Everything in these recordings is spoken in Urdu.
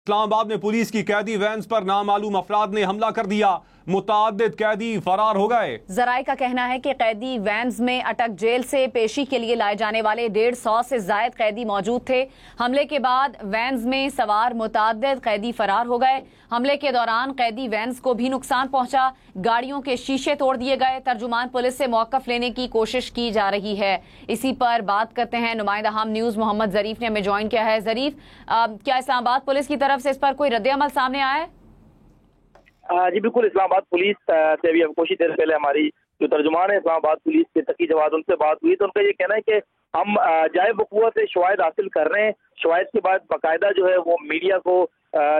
اسلام آباد میں پولیس کی قیدی وینز پر نامعلوم افراد نے حملہ کر دیا، متعدد قیدی فرار ہو گئے۔ ذرائع کا کہنا ہے کہ قیدی وینز میں اٹک جیل سے پیشی کے لیے لائے جانے والے 150 سے زائد قیدی موجود تھے۔ حملے کے بعد وینز میں سوار متعدد قیدی فرار ہو گئے۔ حملے کے دوران قیدی وینز کو بھی نقصان پہنچا، گاڑیوں کے شیشے توڑ دیے گئے۔ ترجمان پولیس سے موقف لینے کی کوشش کی جا رہی ہے۔ اسی پر بات کرتے ہیں، نمائندہ ہم نیوز محمد ظریف نے ہمیں جوائن کیا ہے۔ ظریف، کیا اسلام آباد پولیس کی طرف سے اس پر کوئی رد عمل سامنے آیا ہے؟ جی بالکل، اسلام آباد پولیس سے بھی کچھ دیر پہلے ہماری جو ترجمان ہے اسلام آباد پولیس کے تقی جواد، ان سے بات ہوئی تو ان کا یہ کہنا ہے کہ ہم جائے وقوع سے شواہد حاصل کر رہے ہیں۔ شواہد کے بعد باقاعدہ جو ہے وہ میڈیا کو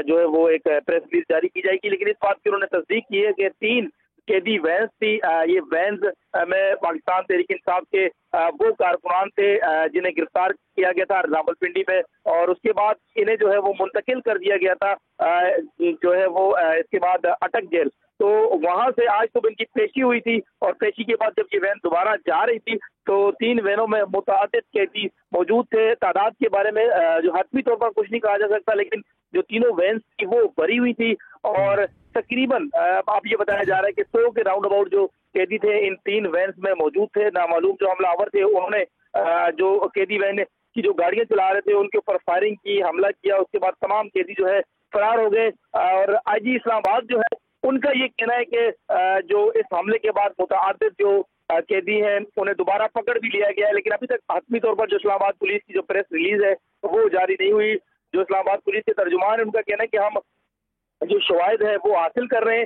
جو ہے وہ ایک پریس ریلیز جاری کی جائے گی، لیکن اس بات کی انہوں نے تصدیق کی ہے کہ 3 قیدی وینز تھی۔ یہ وینز میں پاکستان تحریک انصاف کے وہ کارکنان تھے جنہیں گرفتار کیا گیا تھا راولپنڈی میں، اور اس کے بعد انہیں جو ہے وہ منتقل کر دیا گیا تھا جو ہے وہ اس کے بعد اٹک جیل۔ تو وہاں سے آج صبح ان کی پیشی ہوئی تھی، اور پیشی کے بعد جب یہ وین دوبارہ جا رہی تھی تو 3 وینوں میں متعدد قیدی موجود تھے۔ تعداد کے بارے میں جو حتمی طور پر کچھ نہیں کہا جا سکتا، لیکن جو تینوں وینز تھی وہ بھری ہوئی تھی، اور تقریباً آپ یہ بتایا جا رہا ہے کہ 100 کے راؤنڈ اباؤٹ جو قیدی تھے ان 3 وینز میں موجود تھے۔ نامعلوم جو حملہ آور تھے انہوں نے جو قیدی وین کی جو گاڑیاں چلا رہے تھے ان کے اوپر فائرنگ کی، حملہ کیا۔ اس کے بعد تمام قیدی جو ہے فرار ہو گئے، اور آئی جی اسلام آباد جو ہے ان کا یہ کہنا ہے کہ جو اس حملے کے بعد متعدد جو قیدی ہیں انہیں دوبارہ پکڑ بھی لیا گیا ہے، لیکن ابھی تک حتمی طور پر جو اسلام آباد پولیس کی جو پریس ریلیز ہے وہ جاری نہیں ہوئی۔ جو اسلام آباد پولیس کے ترجمان ہیں ان کا کہنا ہے کہ ہم جو شواہد ہے وہ حاصل کر رہے ہیں،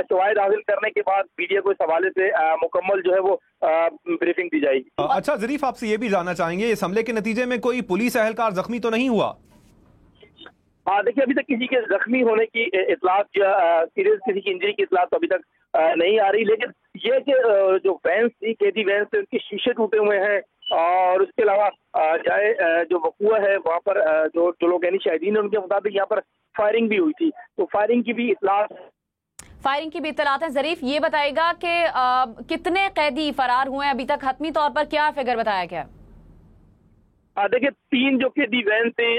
شواہد حاصل کرنے کے بعد میڈیا کو اس حوالے سے مکمل جو ہے وہ بریفنگ دی جائے گی۔ اچھا ظریف، آپ سے یہ بھی جاننا چاہیں گے اس حملے کے نتیجے میں کوئی پولیس اہلکار زخمی تو نہیں ہوا؟ دیکھیے ابھی تک کسی کے زخمی ہونے کی اطلاعات یا سیریس کسی کی انجری کی اطلاعات تو ابھی تک نہیں آ رہی، لیکن یہ کہ جو وینز تھی قیدی وینز تھے ان کے شیشے ٹوٹے ہوئے ہیں، اور اس کے علاوہ جائے جو وقوع ہے وہاں پر جو لوگ یعنی شاہدین ہیں ان کے مطابق یہاں پر فائرنگ بھی ہوئی تھی، تو فائرنگ کی بھی اطلاعات ہیں۔ ظریف یہ بتائے گا کہ کتنے قیدی فرار ہوئے ہیں ابھی تک؟ حتمی طور پر کیا فگر بتایا گیا؟ دیکھیے 3 جو قیدی وین تھے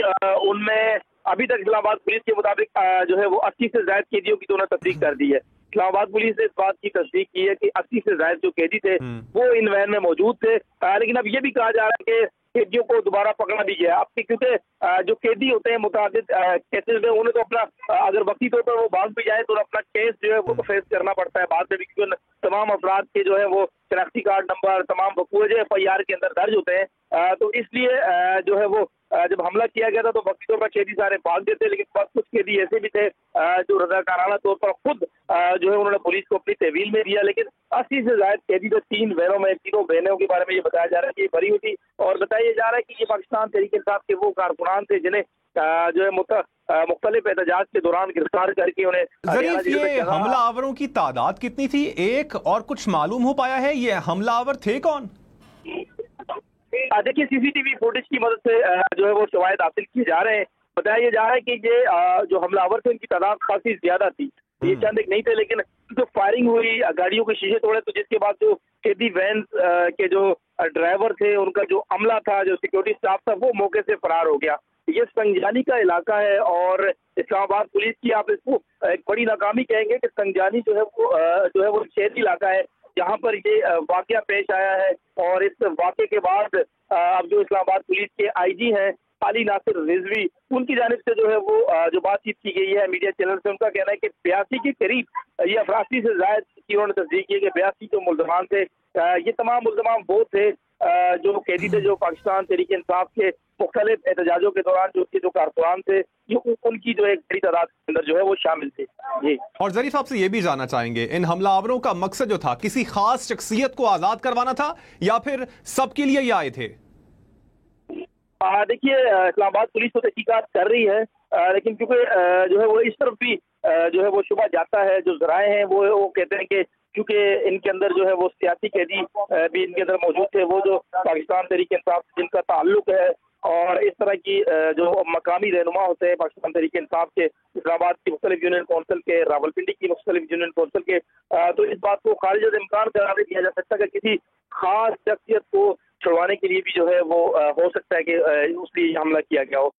ان میں ابھی تک اسلام آباد پولیس کے مطابق جو ہے وہ 80 سے زائد قیدیوں کی تو انہوں نے تصدیق کر دی ہے۔ اسلام آباد پولیس نے اس بات کی تصدیق کی ہے کہ 80 سے زائد جو قیدی تھے وہ ان وین میں موجود تھے، لیکن اب یہ بھی کہا جا رہا ہے کہ قیدیوں کو دوبارہ پکڑا بھی گیا، اب کیونکہ جو قیدی ہوتے ہیں متعدد کیسز میں انہیں تو اپنا اگر وقتی طور پر وہ بھاگ بھی جائے تو اپنا کیس جو ہے وہ تو فیس کرنا پڑتا ہے بعد میں بھی، کیونکہ تمام افراد کے جو ہے وہ شناختی کارڈ نمبر تمام وقوع جو FIR کے اندر درج ہوتے ہیں، تو اس لیے جو ہے وہ جب حملہ کیا گیا تھا تو وقتی طور پر قیدی سارے بھاگ گئے تھے، لیکن کچھ قیدی ایسے بھی تھے جو رضاکارانہ طور پر خود جو ہے انہوں نے پولیس کو اپنی تحویل میں دیا، لیکن 80 سے زائد قیدی تو 3 وینوں میں، تینوں وینوں کے بارے میں یہ بتایا جا رہا ہے کہ یہ بھری ہوئی تھی، اور بتایا جا رہا ہے کہ یہ پاکستان تحریک انصاف کے وہ کارکنان تھے جنہیں جو ہے مختلف احتجاج کے دوران گرفتار کر کے انہیں۔ ظریف، یہ حملہ آوروں کی تعداد کتنی تھی؟ ایک اور کچھ معلوم ہو پایا ہے یہ حملہ آور تھے کون؟ دیکھیے CCTV فوٹیج کی مدد سے جو ہے وہ شواہد حاصل کیے جا رہے ہیں۔ بتایا جا رہا ہے کہ یہ جو حملہ آور تھے ان کی تعداد کافی زیادہ تھی، یہ چند ایک نہیں تھے، لیکن جو فائرنگ ہوئی گاڑیوں کے شیشے توڑے، تو جس کے بعد جو قیدی وینز کے جو ڈرائیور تھے ان کا جو عملہ تھا، جو سیکورٹی سٹاف تھا، وہ موقع سے فرار ہو گیا۔ یہ سنجانی کا علاقہ ہے، اور اسلام آباد پولیس کی آپ اس کو ایک بڑی ناکامی کہیں گے کہ سنجانی جو ہے وہ شہری علاقہ ہے جہاں پر یہ واقعہ پیش آیا ہے، اور اس واقعے کے بعد اب جو اسلام آباد پولیس کے IG ہیں علی ناصر رضوی، ان کی جانب سے جو ہے وہ جو بات چیت کی گئی ہے میڈیا چینل سے، ان کا کہنا ہے کہ 82 کے قریب یہ 80 سے زائد کی انہوں نے تصدیق کی ہے کہ 82 جو ملزمان تھے، یہ تمام ملزمان وہ تھے جو قیدی تھے جو پاکستان تحریک انصاف کے مختلف احتجاجوں کے دوران جو اس کے جو کارکنان تھے ان کی جو ایک بڑی تعداد کے اندر جو ہے وہ شامل تھے۔ جی، اور ظریف آپ سے یہ بھی جاننا چاہیں گے ان حملہ آوروں کا مقصد جو تھا کسی خاص شخصیت کو آزاد کروانا تھا یا پھر سب کے لیے یہ آئے تھے؟ دیکھیے اسلام آباد پولیس تو تحقیقات کر رہی ہے، لیکن کیونکہ جو ہے وہ اس طرف بھی جو ہے وہ شبہ جاتا ہے، جو ذرائع ہیں وہ کہتے ہیں کہ کیونکہ ان کے اندر جو ہے وہ سیاسی قیدی بھی ان کے اندر موجود تھے، وہ جو پاکستان تحریک انصاف جن کا تعلق ہے، اور اس طرح کی جو مقامی رہنما ہوتے ہیں پاکستان تحریک انصاف کے، اسلام آباد کی مختلف یونین کونسل کے، راولپنڈی کی مختلف یونین کونسل کے، تو اس بات کو خارج از امکان قرار نہیں دیا جا سکتا کہ کسی خاص شخصیت کو چھڑوانے کے لیے بھی جو ہے وہ ہو سکتا ہے کہ اس لیے حملہ کیا گیا ہو۔